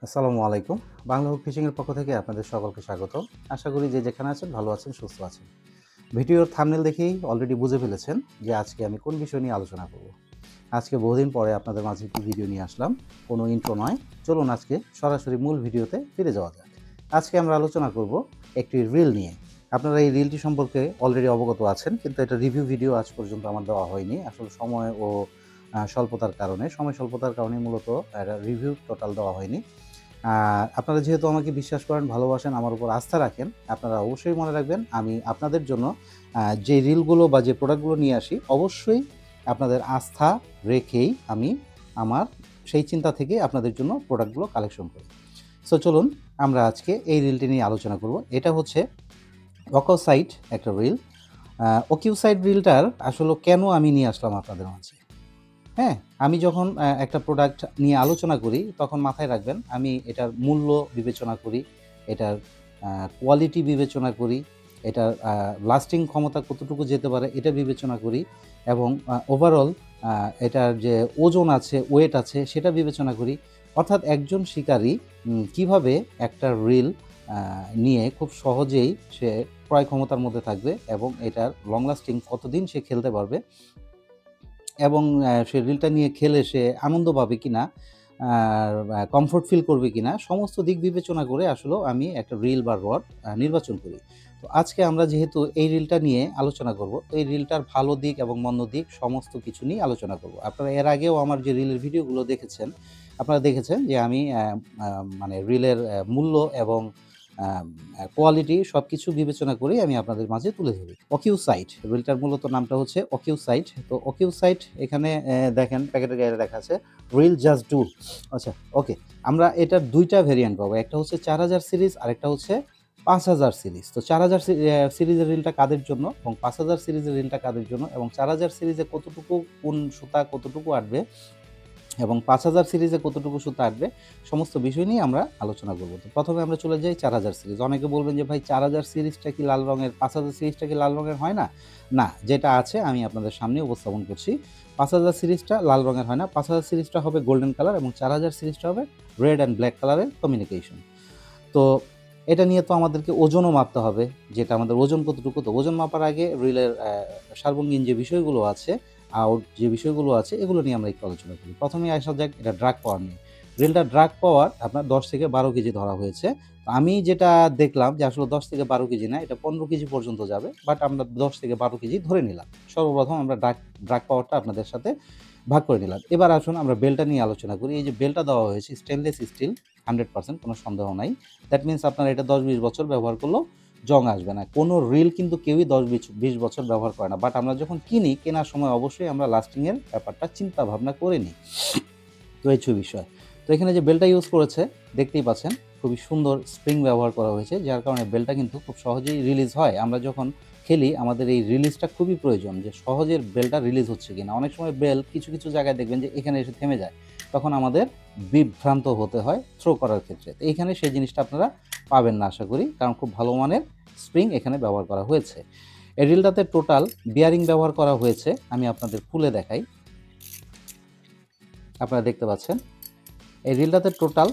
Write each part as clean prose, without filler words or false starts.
আসসালামু আলাইকুম। বাংলা হুক ফিশিংয়ের পক্ষ থেকে আপনাদের সকলকে স্বাগত। আশা করি যে যেখানে আছেন ভালো আছেন, সুস্থ আছেন। ভিডিওর থাম্বনেল দেখেই অলরেডি বুঝে ফেলেছেন যে আজকে আমি কোন বিষয় নিয়ে আলোচনা করব। আজকে বহুদিন পরে আপনাদের মাঝে একটি ভিডিও নিয়ে আসলাম, কোনো ইন্ট্রো নয়। চলুন আজকে সরাসরি মূল ভিডিওতে ফিরে যাওয়া যাক। আজকে আমরা আলোচনা করব একটি রিল নিয়ে। আপনারা এই রিলটি সম্পর্কে অলরেডি অবগত আছেন, কিন্তু এটা রিভিউ ভিডিও আজ পর্যন্ত আমার দেওয়া হয়নি। আসলে সময় স্বল্পতার কারণে মূলত এটা রিভিউ টোটাল দেওয়া হয়নি। আপনারা যেহেতু আমাকে বিশ্বাস করেন, ভালোবাসেন, আমার উপর আস্থা রাখেন, আপনারা অবশ্যই মনে রাখবেন আমি আপনাদের জন্য যে রিলগুলো বা যে প্রোডাক্টগুলো নিয়ে আসি অবশ্যই আপনাদের আস্থা রেখেই আমি আমার সেই চিন্তা থেকে আপনাদের জন্য প্রোডাক্টগুলো কালেকশন করি। সো চলুন আমরা আজকে এই রিলটি নিয়ে আলোচনা করব। এটা হচ্ছে ওকিউসাইট একটা রিল। ওকিউসাইট রিলটার আসলে কেন আমি নিয়ে আসলাম আপনাদের মাঝে। হ্যাঁ, আমি যখন একটা প্রোডাক্ট নিয়ে আলোচনা করি তখন মাথায় রাখবেন আমি এটার মূল্য বিবেচনা করি, এটার কোয়ালিটি বিবেচনা করি, এটার লাস্টিং ক্ষমতা কতটুকু যেতে পারে এটা বিবেচনা করি, এবং ওভারঅল এটার যে ওজন আছে, ওয়েট আছে সেটা বিবেচনা করি। অর্থাৎ একজন শিকারী কিভাবে একটা রিল নিয়ে খুব সহজেই সে ক্রয় ক্ষমতার মধ্যে থাকবে এবং এটার লং লাস্টিং কতদিন সে খেলতে পারবে, এবং সে রিলটা নিয়ে খেলে সে আনন্দ পাবে কিনা, কমফোর্ট ফিল করবে কিনা, সমস্ত দিক বিবেচনা করে আসলে আমি একটা রিল বা রড নির্বাচন করি। তো আজকে আমরা যেহেতু এই রিলটা নিয়ে আলোচনা করব, তো এই রিলটার ভালো দিক এবং মন্দ দিক সমস্ত কিছু নিয়ে আলোচনা করব। আপনারা এর আগেও আমার যে রিলের ভিডিওগুলো দেখেছেন, আপনারা দেখেছেন যে আমি মানে রিলের মূল্য এবং কোয়ালিটি সব কিছু বিবেচনা করেই আমি আপনাদের মাঝে তুলে ধরি। ওকিউসাইট রিলটার মূলত নামটা হচ্ছে ওকিউসাইট। তো ওকিউসাইট এখানে দেখেন প্যাকেটের গায়ে লেখা আছে রিল জাস্ট ডু। আচ্ছা, ওকে, আমরা এটার দুইটা ভেরিয়েন্ট পাবো, একটা হচ্ছে 4000 সিরিজ আর একটা হচ্ছে 5000 সিরিজ। তো 4000 সিরিজের রিলটা কাদের জন্য এবং 5000 সিরিজের রিলটা কাদের জন্য, এবং 4000 সিরিজে কতটুকু কোন সুতা কতটুকু আটবে এবং 5000 সিরিজে কতটুকু সুতা আসবে, সমস্ত বিষয় নিয়ে আমরা আলোচনা করব। তো প্রথমে আমরা চলে যাই 4000 সিরিজ। অনেকে বলবেন যে ভাই 4000 সিরিজটা কি লাল রঙের, 5000 সিরিজটা কি লাল রঙের হয় না? না, যেটা আছে আমি আপনাদের সামনে উপস্থাপন করছি। 5000 সিরিজটা লাল রঙের হয় না, 5000 সিরিজটা হবে গোল্ডেন কালার এবং 4000 সিরিজটা হবে রেড অ্যান্ড ব্ল্যাক কালারের কমিউনিকেশন। তো এটা নিয়ে তো আমাদেরকে ওজনও মাপতে হবে, যেটা আমাদের ওজন কতটুকু। তো ওজন মাপার আগে রিলের সার্বঙ্গীন যে বিষয়গুলো আছে, আউট যে বিষয়গুলো আছে, এগুলো নিয়ে আমরা একটু আলোচনা করি। প্রথমেই আসা যাক এটা ড্রাগ পাওয়ার নিয়ে। রিলটা ড্রাগ পাওয়ার আপনার 10 থেকে 12 কেজি ধরা হয়েছে। আমি যেটা দেখলাম যে আসলে 10 থেকে 12 কেজি না, এটা 15 কেজি পর্যন্ত যাবে, বাট আমরা 10 থেকে 12 কেজি ধরে নিলাম। সর্বপ্রথম আমরা ড্রাগ পাওয়ারটা আপনাদের সাথে ভাগ করে নিলাম। এবার আসুন আমরা বেলটা নিয়ে আলোচনা করি। এই যে বেলটা দেওয়া হয়েছে স্টেনলেস স্টিল 100%, কোনো সন্দেহ নাই। দ্যাট মিনস আপনারা এটা 10-20 বছর ব্যবহার করলেও জং আসবে না। কোনো রিল কিন্তু কেউই 10-20 বছর ব্যবহার করে না, বাট আমরা যখন কিনি, কেনার সময় অবশ্যই আমরা লাস্টিংয়ের ব্যাপারটা চিন্তা ভাবনা করে নিই। তো এই বিষয়। তো এখানে যে বেলটা ইউজ করেছে দেখতেই পাচ্ছেন, খুবই সুন্দর স্প্রিং ব্যবহার করা হয়েছে, যার কারণে বেলটা কিন্তু খুব সহজেই রিলিজ হয়। আমরা যখন খেলি আমাদের এই রিলিজটা খুবই প্রয়োজন, যে সহজের বেলটা রিলিজ হচ্ছে কিনা। অনেক সময় বেল কিছু কিছু জায়গায় দেখবেন যে এখানে এসে থেমে যায়, তখন আমাদের বিভ্রান্ত হতে হয় থ্রো করার ক্ষেত্রে। তো এইখানে সেই জিনিসটা আপনারা পাবেন না আশা করি, কারণ খুব ভালো মানের স্প্রিং এখানে ব্যবহার করা হয়েছে। এই রিলটাতে টোটাল বিয়ারিং ব্যবহার করা হয়েছে, আমি আপনাদের খুলে দেখাই। আপনারা দেখতে পাচ্ছেন এই রিলটাতে টোটাল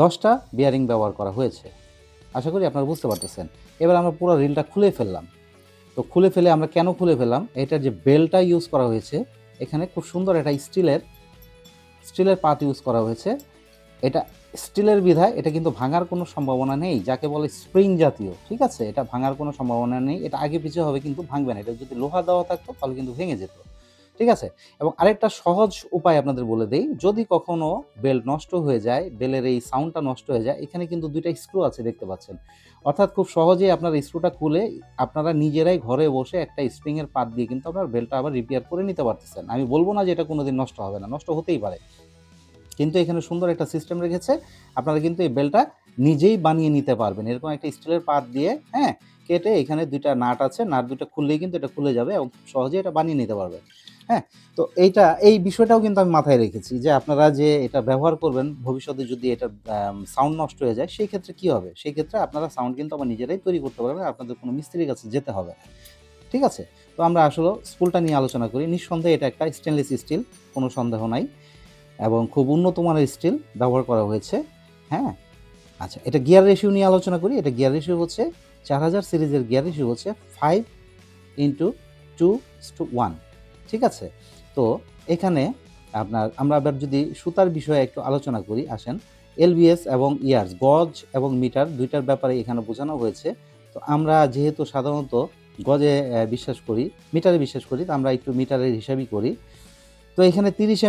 10টা বিয়ারিং ব্যবহার করা হয়েছে। আশা করি আপনারা বুঝতে পারতেছেন। এবার আমরা পুরো রিলটা খুলে ফেললাম। তো খুলে ফেলে আমরা কেন খুলে ফেললাম, এটার যে বেলটা ইউজ করা হয়েছে এখানে খুব সুন্দর একটা স্টিলের পাত ইউজ করা হয়েছে। এটা স্টিলের বিধায় এটা কিন্তু ভাঙার কোনো সম্ভাবনা নেই, যাকে বলে স্প্রিং জাতীয়, ঠিক আছে? এটা ভাঙার কোনো সম্ভাবনা নেই, এটা আগে পিছিয়ে হবে কিন্তু ভাঙবে না। এটা যদি লোহা দেওয়া থাকতো তাহলে কিন্তু ভেঙে যেত, ঠিক আছে? এবং আরেকটা সহজ উপায় আপনাদের বলে দেই, যদি কখনো বেল্ট নষ্ট হয়ে যায়, বেলের এই সাউন্ডটা নষ্ট হয়ে যায়, এখানে কিন্তু ২ টা স্ক্রু আছে দেখতে পাচ্ছেন। অর্থাৎ খুব সহজেই আপনার স্ক্রুটা খুলে আপনারা নিজেরাই ঘরে বসে একটা স্প্রিং এর পাত দিয়ে কিন্তু আপনার বেল্টটা আবার রিপেয়ার করে নিতে পারতেছেন। আমি বলব না যে এটা কোনোদিন নষ্ট হবে না, নষ্ট হতেই পারে। কিন্তু এখানে সুন্দর একটা সিস্টেম রেখেছে। আপনারা কিন্তু এই বেল্টটা নিজেই বানিয়ে নিতে পারবেন। এরকম একটা স্টিলের পাত দিয়ে, হ্যাঁ? কেটে এখানে ২ টা নাট আছে। নাট ২ টা খুললেই কিন্তু এটা খুলে যাবে এবং খুব সহজেই এটা বানিয়ে নিতে পারবেন। হ্যাঁ? তো এই বিষয়টাও কিন্তু আমি মাথায় রেখেছি যে আপনারা যে এটা ব্যবহার করবেন ভবিষ্যতে যদি এটার সাউন্ড নষ্ট হয়ে যায় সেই ক্ষেত্রে কি হবে? সেই ক্ষেত্রে আপনারা সাউন্ড কিন্তু আবার নিজেরাই তৈরি করতে পারবেন। আপনাদের কোনো মিস্ত্রির কাছে যেতে হবে না। ঠিক আছে? তো আমরা আসলে স্পুলটা নিয়ে আলোচনা করি। নিঃসন্দেহে এটা একটা স্টেনলেস স্টিল, কোনো সন্দেহ নাই। এবং খুব উন্নত মানের স্টিল ব্যবহার করা হয়েছে। হ্যাঁ? আচ্ছা, এটা গিয়ার রেশিও নিয়ে আলোচনা করি। এটা গিয়ার রেশিও হচ্ছে ৪০০০ সিরিজের গিয়ার রেশিও হচ্ছে 5:2:1। ঠিক আছে? তো এখানে আমরা আবার যদি সুতার বিষয়ে একটু আলোচনা করি আসেন। এলবিএস এবং ইয়ার্স, গজ এবং মিটার ২ টার ব্যাপারে এখানে বোঝানো হয়েছে। তো আমরা যেহেতু সাধারণত গজে বিশ্বাস করি, মিটারে বিশ্বাস করি, তো আমরা একটু মিটারের হিসাবই করি। তো এখানে ৩০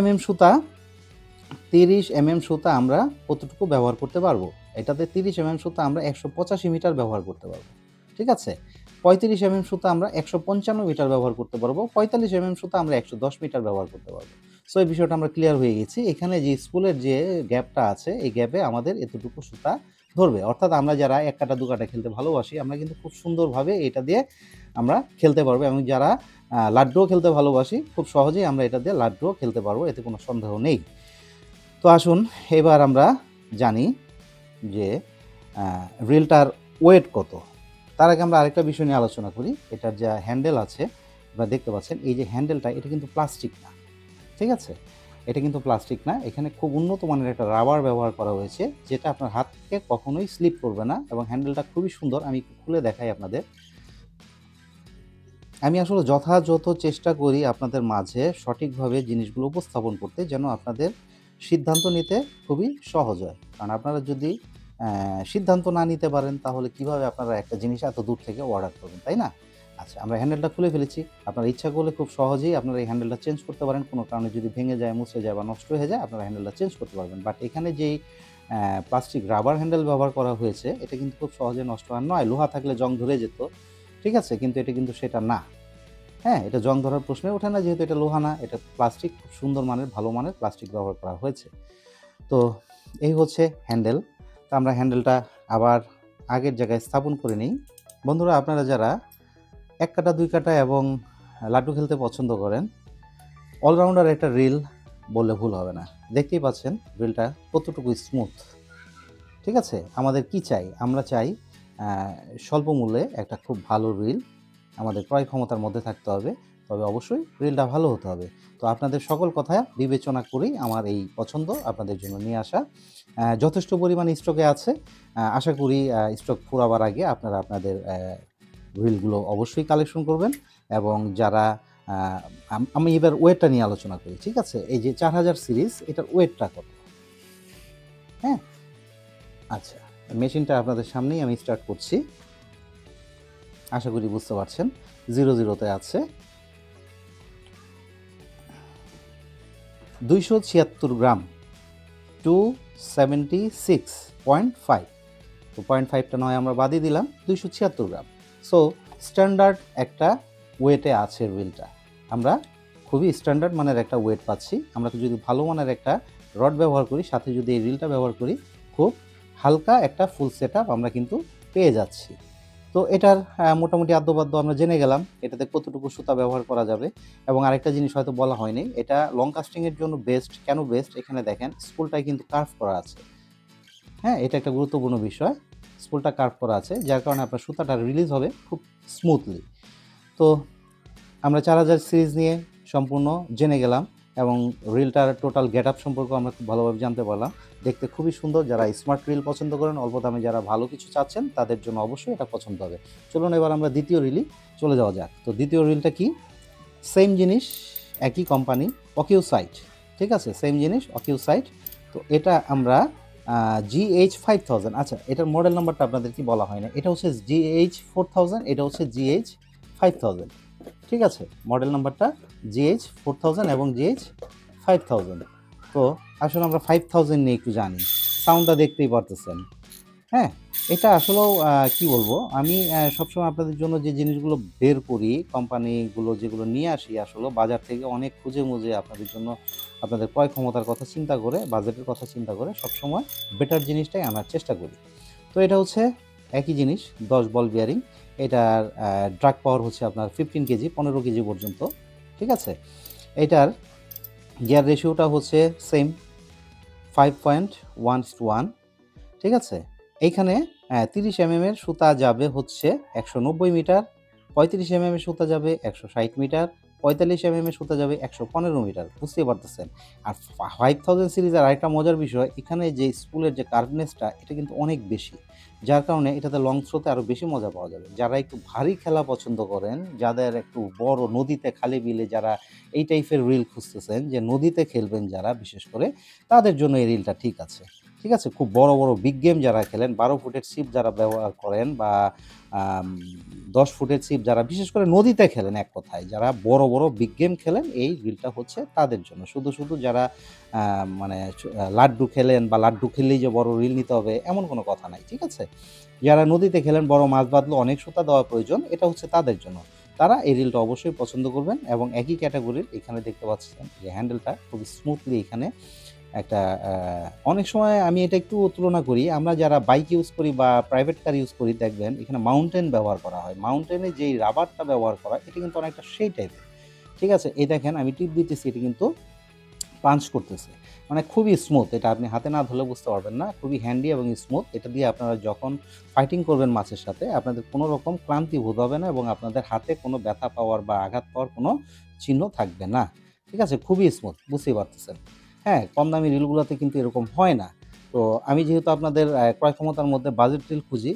সুতা আমরা কতটুকু ব্যবহার করতে পারবো? এটাতে ৩০ সুতা আমরা ১৮৫ মিটার ব্যবহার করতে পারবো। ঠিক আছে? ৩৫ সুতা আমরা ১৫৫ মিটার ব্যবহার করতে পারবো। ৪৫ সুতা আমরা ১১০ মিটার ব্যবহার করতে পারবো। সো এই বিষয়টা আমরা ক্লিয়ার হয়ে গেছি। এখানে যে স্পুলের যে গ্যাপটা আছে, এই গ্যাপে আমাদের এতটুকু সুতা ধরবে। অর্থাৎ আমরা যারা ১ কাটা ২ কাটা খেলতে ভালোবাসি, আমরা কিন্তু খুব সুন্দরভাবে এটা দিয়ে আমরা খেলতে পারবো এবং যারা লাড্ডুও খেলতে ভালোবাসি, খুব সহজেই আমরা এটা দিয়ে লাড্ডুও খেলতে পারবো। এতে কোনো সন্দেহ নেই। তো আসুন এবার আমরা জানি যে রিলটার ওয়েট কত। তার আগে আমরা আরেকটা বিষয় নিয়ে আলোচনা করি। এটার যা হ্যান্ডেল আছে, আপনারা দেখতে পাচ্ছেন এই যে হ্যান্ডেলটা, এটা কিন্তু প্লাস্টিক না। ঠিক আছে? এটা কিন্তু প্লাস্টিক না। এখানে খুব উন্নত মানের একটা রাবার ব্যবহার করা হয়েছে, যেটা আপনার হাত থেকে কখনোই স্লিপ করবে না এবং হ্যান্ডেলটা খুবই সুন্দর। আমি একটু খুলে দেখাই আপনাদের। আমি আসলে যথাযথ চেষ্টা করি আপনাদের মাঝে সঠিকভাবে জিনিসগুলো উপস্থাপন করতে, যেন আপনাদের সিদ্ধান্ত নিতে খুবই সহজ হয়। কারণ আপনারা যদি সিদ্ধান্ত না নিতে পারেন, তাহলে কিভাবে আপনারা একটা জিনিস এত দূর থেকে অর্ডার করবেন, তাই না? আচ্ছা, আমরা হ্যান্ডেলটা খুলে ফেলেছি। আপনারা ইচ্ছা করলে খুব সহজেই আপনারা এই হ্যান্ডেলটা চেঞ্জ করতে পারেন। কোনো কারণে যদি ভেঙে যায়, মুছে যায় বা নষ্ট হয়ে যায়, আপনারা হ্যান্ডেলটা চেঞ্জ করতে পারবেন। বাট এখানে যেই প্লাস্টিক রাবার হ্যান্ডেল ব্যবহার করা হয়েছে, এটা কিন্তু খুব সহজে নষ্ট হওয়ার নয়। লোহা থাকলে জং ধরে যেত। ঠিক আছে? কিন্তু এটা কিন্তু সেটা না। হ্যাঁ, এটা জং ধরার প্রশ্নই ওঠে না, যেহেতু এটা লোহা না, এটা প্লাস্টিক, খুব সুন্দর মানের, ভালো মানের প্লাস্টিক ব্যবহার করা হয়েছে। তো এই হচ্ছে হ্যান্ডেল। তো আমরা হ্যান্ডেলটা আবার আগের জায়গায় স্থাপন করে নিই। বন্ধুরা, আপনারা যারা ১ কাটা ২ কাটা এবং লাড্ডু খেলতে পছন্দ করেন, অলরাউন্ডার একটা রিল বললে ভুল হবে না। দেখতেই পাচ্ছেন রিলটা কতটুকু স্মুথ। ঠিক আছে? আমাদের কি চাই? আমরা চাই স্বল্প মূল্যে একটা খুব ভালো রিল আমাদের ক্রয় ক্ষমতার মধ্যে থাকতে হবে। তবে অবশ্যই রিলটা ভালো হতে হবে। তো আপনাদের সকল কথা বিবেচনা করেই আমার এই পছন্দ আপনাদের জন্য নিয়ে আসা। যথেষ্ট পরিমাণে স্টকে আছে। আশা করি স্টক ফুরাবার আগে আপনারা আপনাদের রিলগুলো অবশ্যই কালেকশন করবেন এবং যারা আমি এবার ওয়েটটা নিয়ে আলোচনা করি। ঠিক আছে? এই যে ৪০০০ সিরিজ, এটার ওয়েটটা কত? হ্যাঁ? আচ্ছা, মেশিনটা আপনাদের সামনেই আমি স্টার্ট করছি। আশা করি বুঝতে পারছেন। ০ তে আছে ২৭৬ গ্রাম, 276.5। তো 0.5টা নয় আমরা বাদই দিলাম, ২৭৬ গ্রাম। সো স্ট্যান্ডার্ড একটা ওয়েটে আছে রিলটা। আমরা খুবই স্ট্যান্ডার্ড মানের একটা ওয়েট পাচ্ছি। আমরা যদি ভালো মানের একটা রড ব্যবহার করি, সাথে যদি এই রিলটা ব্যবহার করি, খুব হালকা একটা ফুল সেটআপ আমরা কিন্তু পেয়ে যাচ্ছি। তো এটার মোটামুটি আদ্যবাদ্য আমরা জেনে গেলাম এটাতে কতটুকু সুতা ব্যবহার করা যাবে। এবং আরেকটা জিনিস হয়তো বলা হয়নি, এটা লং কাস্টিংয়ের জন্য বেস্ট। কেন বেস্ট? এখানে দেখেন স্পুলটায় কিন্তু কার্ভ করা আছে। হ্যাঁ, এটা একটা গুরুত্বপূর্ণ বিষয়। স্পুলটা কার্ভ করা আছে, যার কারণে আপনার সুতাটা রিলিজ হবে খুব স্মুথলি। তো আমরা ৪০০০ সিরিজ নিয়ে সম্পূর্ণ জেনে গেলাম এবং রিলটার টোটাল গেটআপ সম্পর্কে আমরা খুব ভালোভাবে জানতে পারলাম। দেখতে খুবই সুন্দর। যারা স্মার্ট রিল পছন্দ করেন, অল্প দামে যারা ভালো কিছু চাচ্ছেন, তাদের জন্য অবশ্যই এটা পছন্দ হবে। চলুন এবার আমরা দ্বিতীয় রিলই চলে যাওয়া যাক। তো দ্বিতীয় রিলটা কি? সেম জিনিস, একই কোম্পানি, অকিউসাইট। ঠিক আছে? সেম জিনিস, অকিউসাইট। তো এটা আমরা GH5000। আচ্ছা, এটার মডেল নাম্বারটা আপনাদের কি বলা হয় না। এটা হচ্ছে GH4000, এটা হচ্ছে GH5000। ঠিক আছে? মডেল নাম্বারটা GH 4000 এবং GH 5000। তো আসলে আমরা 5000 নিয়ে একটু জানি। সাউন্ডটা দেখতেই পারতেছেন। হ্যাঁ, এটা আসলেও কি বলবো, আমি সবসময় আপনাদের জন্য যে জিনিসগুলো বের করি, কোম্পানিগুলো যেগুলো নিয়ে আসি আসলে বাজার থেকে অনেক খুঁজে-মুজে আপনাদের জন্য আপনাদের ক্রয় ক্ষমতার কথা চিন্তা করে, বাজেটের কথা চিন্তা করে সবসময় বেটার জিনিসটাই আনার চেষ্টা করি। তো এটা হচ্ছে একই জিনিস 10 বল বিয়ারিং। এটার ড্রাগ পাওয়ার হচ্ছে আপনার 15 কেজি, 15 কেজি পর্যন্ত। ঠিক আছে? এটার গিয়ার রেশিওটা হচ্ছে সেম 5.1:1। ঠিক আছে? এইখানে 30 এর সুতা যাবে হচ্ছে 190 মিটার, 35 এর সুতা যাবে 160 মিটার, 45 এর সুতা যাবে 115 মিটার। বুঝতেই পারতেছেন। আর 5000 সিরিজের আরেকটা মজার বিষয়, এখানে যে স্পুলের যে কার্ভনেসটা এটা কিন্তু অনেক বেশি। যার কারণে এটাতে লং থ্রোতে আরো বেশি মজা পাওয়া যাবে। যারা একটু ভারী খেলা পছন্দ করেন, যাদের একটু বড় নদীতে, খালে বিলে যারা এই টাইপের রিল খুঁজতেছেন যে নদীতে খেলবেন যারা বিশেষ করে, তাদের জন্য এই রিলটা ঠিক আছে। ঠিক আছে? খুব বড়, বড় বিগ গেম যারা খেলেন, 12 ফুটের ছিপ যারা ব্যবহার করেন বা আম 10 ফুটের ছিপ যারা বিশেষ করে নদীতে খেলেন, এক কথায় যারা বড়, বড় বিগ গেম খেলেন, এই রিলটা হচ্ছে তাদের জন্য। শুধু যারা আ মানে লাড্ডু খেলেন বা লাড্ডু খেললেই যে বড় রিল নিতে হবে এমন কোনো কথা নাই। ঠিক আছে? যারা নদীতে খেলেন, বড় মাছ বাঁধলে অনেক সুতা দেওয়া প্রয়োজন, এটা হচ্ছে তাদের জন্য। তারা এই রিলটা অবশ্যই পছন্দ করবেন এবং একই ক্যাটেগরির এখানে দেখতে পাচ্ছেন যে হ্যান্ডেলটা খুবই স্মুথলি এখানে একটা অনেক সময় আমি এটা একটু তুলনা করি। আমরা যারা বাইক ইউজ করি বা প্রাইভেট কার ইউজ করি দেখবেন এখানে মাউন্টেন ব্যবহার করা হয়। মাউন্টেনে যেই রাবারটা ব্যবহার করা এটা কিন্তু অনেকটা সেই টাইপের। ঠিক আছে? এই দেখেন আমি টিপ দিতেছি, এটা কিন্তু পাঞ্চ করতেছে। মানে খুবই স্মুথ। এটা আপনি হাতে না ধরলে বুঝতে পারবেন না। খুবই হ্যান্ডি এবং স্মুথ। এটা দিয়ে আপনারা যখন ফাইটিং করবেন মাছের সাথে আপনাদের কোনো রকম ক্লান্তি বোধ হবে না এবং আপনাদের হাতে কোনো ব্যথা পাওয়ার বা আঘাত পাওয়ার কোনো চিহ্ন থাকবে না। ঠিক আছে? খুবই স্মুথ, বুঝতেই পারতেছেন। হ্যাঁ, কম দামি রিলগুলোতে কিন্তু এরকম হয় না। তো আমি যেহেতু আপনাদের ক্রয় ক্ষমতার মধ্যে বাজেট রিল খুঁজি,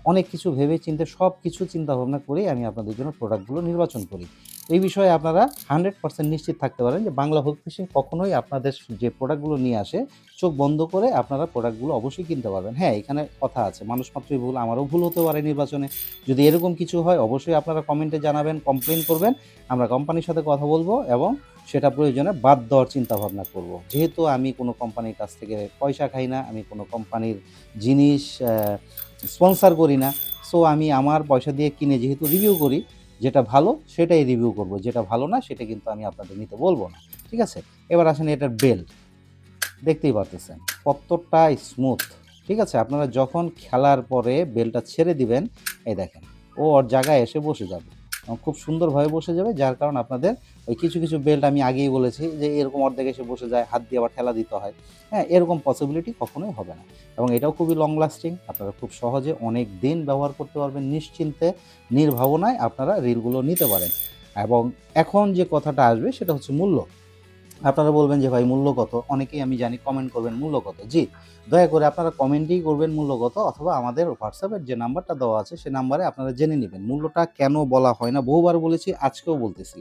অনেক কিছু ভেবে চিন্তে সবকিছু চিন্তা ভাবনা করেই আমি আপনাদের জন্য প্রোডাক্টগুলো নির্বাচন করি। এই বিষয়ে আপনারা 100% নিশ্চিত থাকতে পারেন যে বাংলা হুক ফিশিং কখনোই আপনাদের যে প্রোডাক্টগুলো নিয়ে আসে, চোখ বন্ধ করে আপনারা প্রোডাক্টগুলো অবশ্যই কিনতে পারবেন। হ্যাঁ, এখানে কথা আছে, মানুষ মাত্রই ভুল, আমারও ভুল হতে পারে নির্বাচনে। যদি এরকম কিছু হয় অবশ্যই আপনারা কমেন্টে জানাবেন, কমপ্লেইন করবেন। আমরা কোম্পানির সাথে কথা বলবো এবং সেটা প্রয়োজনে বাদ দেওয়ার চিন্তাভাবনা করব। যেহেতু আমি কোনো কোম্পানির কাছ থেকে পয়সা খাই না, আমি কোনো কোম্পানির জিনিস স্পন্সর করি না। সো আমি আমার পয়সা দিয়ে কিনে যেহেতু রিভিউ করি, যেটা ভালো সেটাই রিভিউ করব। যেটা ভালো না সেটা কিন্তু আমি আপনাদের নিতে বলব না। ঠিক আছে? এবার আসেন এটার বেল্ট। দেখতেই পারতেছেন কতটা স্মুথ। ঠিক আছে? আপনারা যখন খেলার পরে বেল্টটা ছেড়ে দিবেন, এই দেখেন ও ওর জায়গায় এসে বসে যাবে। খুব সুন্দরভাবে বসে যাবে, যার কারণ আপনাদের ওই কিছু বেল্ট আমি আগেই বলেছি যে এরকম অর্ধেক এসে বসে যায়, হাত দিয়ে আবার ঠেলা দিতে হয়। হ্যাঁ, এরকম পসিবিলিটি কখনোই হবে না এবং এটাও খুবই লং লাস্টিং। আপনারা খুব সহজে অনেক দিন ব্যবহার করতে পারবেন, নিশ্চিন্তে নির্ভাবনায় আপনারা রিলগুলো নিতে পারেন। এবং এখন যে কথাটা আসবে সেটা হচ্ছে মূল্য। আপনারা বলবেন যে ভাই মূল্য কত? অনেকেই আমি জানি কমেন্ট করবেন মূল্য কত? জি, দয়া করে আপনারা কমেন্টেই করবেন মূল্য কত, অথবা আমাদের হোয়াটসঅ্যাপের যে নাম্বারটা দেওয়া আছে সে নাম্বারে আপনারা জেনে নিবেন। মূল্যটা কেন বলা হয় না? বহুবার বলেছি, আজকেও বলতেছি।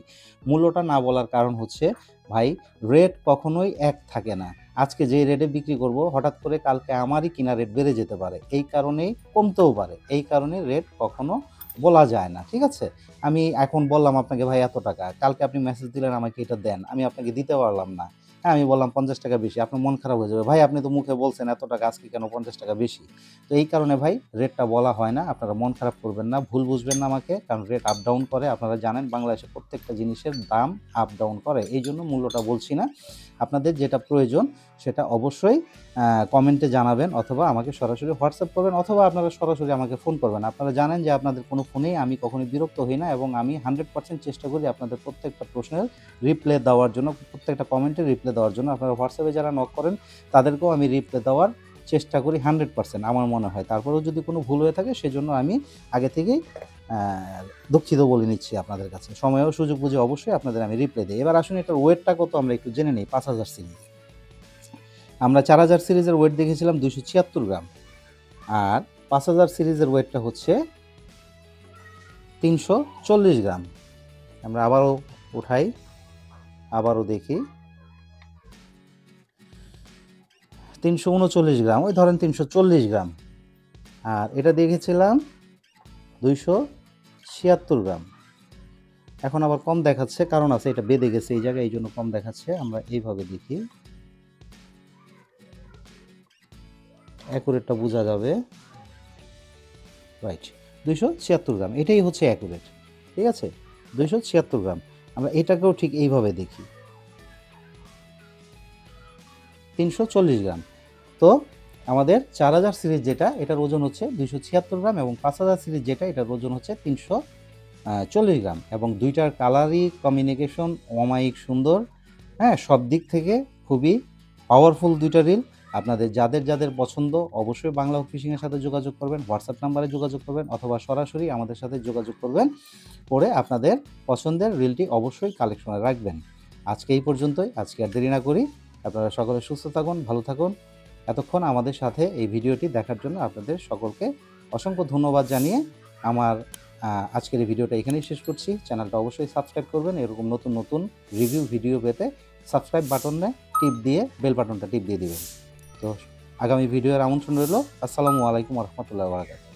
মূল্যটা না বলার কারণ হচ্ছে ভাই, রেট কখনোই এক থাকে না। আজকে যেই রেটে বিক্রি করব হঠাৎ করে কালকে আমারই কিনা রেট বেড়ে যেতে পারে। এই কারণেই কমতেও পারে। এই কারণে রেট কখনো বলা যায় না। ঠিক আছে? আমি এখন বললাম আপনাকে ভাই এত টাকা। কালকে আপনি মেসেজ দিলেন আমাকে এটা দেন। আমি আপনাকে দিতে পারলাম না। হ্যাঁ, আমি বললাম ৳৫০ বেশি। আপনার মন খারাপ হয়ে যাবে। ভাই আপনি তো মুখে বলছেন এত টাকা, আজকে কেন ৳৫০ বেশি? তো এই কারণে ভাই রেটটা বলা হয় না। আপনারা মন খারাপ করবেন না, ভুল বুঝবেন না আমাকে। কারণ রেট আপ ডাউন করে। আপনারা জানেন বাংলাদেশে প্রত্যেকটা জিনিসের দাম আপ ডাউন করে। এইজন্য মূল্যটা বলছি না। আপনাদের যেটা প্রয়োজন সেটা অবশ্যই কমেন্টে জানাবেন অথবা আমাকে সরাসরি হোয়াটসঅ্যাপ করবেন অথবা আপনারা সরাসরি আমাকে ফোন করবেন। আপনারা জানেন যে আপনাদের কোনো ফোনেই আমি কখনোই বিরক্ত হই না এবং আমি 100% চেষ্টা করি আপনাদের প্রত্যেকটা প্রশ্নের রিপ্লাই দেওয়ার জন্য, প্রত্যেকটা কমেন্টের রিপ্লাই দেওয়ার জন্য। আপনারা হোয়াটসঅ্যাপে যারা নক করেন তাদেরকেও আমি রিপ্লাই দেওয়ার চেষ্টা করি 100% আমার মনে হয়। তারপরেও যদি কোনো ভুল হয়ে থাকে সেজন্য আমি আগে থেকেই দুঃখিত বলে নিচ্ছি আপনাদের কাছে। সময় ও সুযোগ বুঝে অবশ্যই আপনাদের আমি রিপ্লাই দেই। এবার আসুন এটার ওয়েটটা কত আমরা একটু জেনে নেই। 5000 সিরিজ। আমরা 4000 সিরিজের ওয়েট দেখেছিলাম 276 গ্রাম। আর 5000 সিরিজের ওয়েটটা হচ্ছে 340 গ্রাম। আমরা আবারও উঠাই, আবারও দেখি। 339 গ্রাম, ওই ধরেন 340 গ্রাম। আর এটা দেখেছিলাম 276 গ্রাম। এখন আবার কম দেখাচ্ছে, কারণ আছে এটা বেঁধে গেছে এই জায়গায়, এই জন্য কম দেখাচ্ছে। আমরা এইভাবে দেখি, অ্যাকুরেটটা বোঝা যাবে। রাইট, 276 গ্রাম, এটাই হচ্ছে অ্যাকুরেট। ঠিক আছে, 276 গ্রাম। আমরা এটাকেও ঠিক এইভাবে দেখি, 340 গ্রাম। তো আমাদের 4000 সিরিজ যেটা, এটার ওজন হচ্ছে 276 গ্রাম, এবং 5000 সিরিজ যেটা, এটার ওজন হচ্ছে 340 গ্রাম। এবং দুইটার কালারই কমিউনিকেশন অমায়িক সুন্দর। হ্যাঁ, সব দিক থেকে খুবই পাওয়ারফুল দুইটা রিল। আপনাদের যাদের যাদের পছন্দ অবশ্যই বাংলা হুক ফিশিংয়ের সাথে যোগাযোগ করবেন, হোয়াটসঅ্যাপ নাম্বারে যোগাযোগ করবেন, অথবা সরাসরি আমাদের সাথে যোগাযোগ করবেন, করে আপনাদের পছন্দের রিলটি অবশ্যই কালেকশনে রাখবেন। আজকে এই পর্যন্তই, আজকে আর দেরি না করি। আপনারা সকলে সুস্থ থাকুন, ভালো থাকুন। এতক্ষণ আমাদের সাথে এই ভিডিওটি দেখার জন্য আপনাদের সকলকে অসংখ্য ধন্যবাদ জানিয়ে আমার আজকের এই ভিডিওটা এখানেই শেষ করছি। চ্যানেলটা অবশ্যই সাবস্ক্রাইব করবেন, এরকম নতুন নতুন রিভিউ ভিডিও পেতে সাবস্ক্রাইব বাটনে টিপ দিয়ে বেল বাটনটা টিপ দিয়ে দিবেন। তো আগামী ভিডিওর আমন্ত্রণ রইল। আসসালামু আলাইকুম ওয়া রাহমাতুল্লাহি ওয়া বারাকাতুহু।